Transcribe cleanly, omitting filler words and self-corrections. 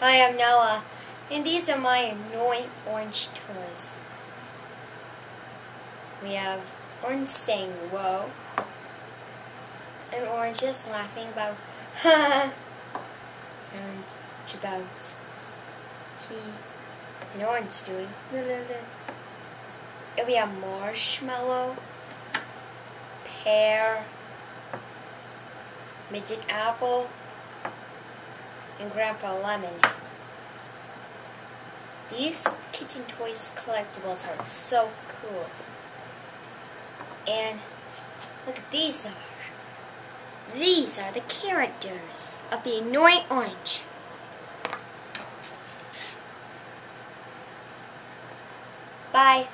Hi, I'm Noah, and these are my annoying orange toys. We have Orange saying whoa, and Orange just laughing about ha, and about he and Orange doing la la la. And we have Marshmallow, Pear, Midget Apple, and Grandpa Lemon. These Kitten Toys collectibles are so cool. And look at these are. These are the characters of the annoying Orange. Bye.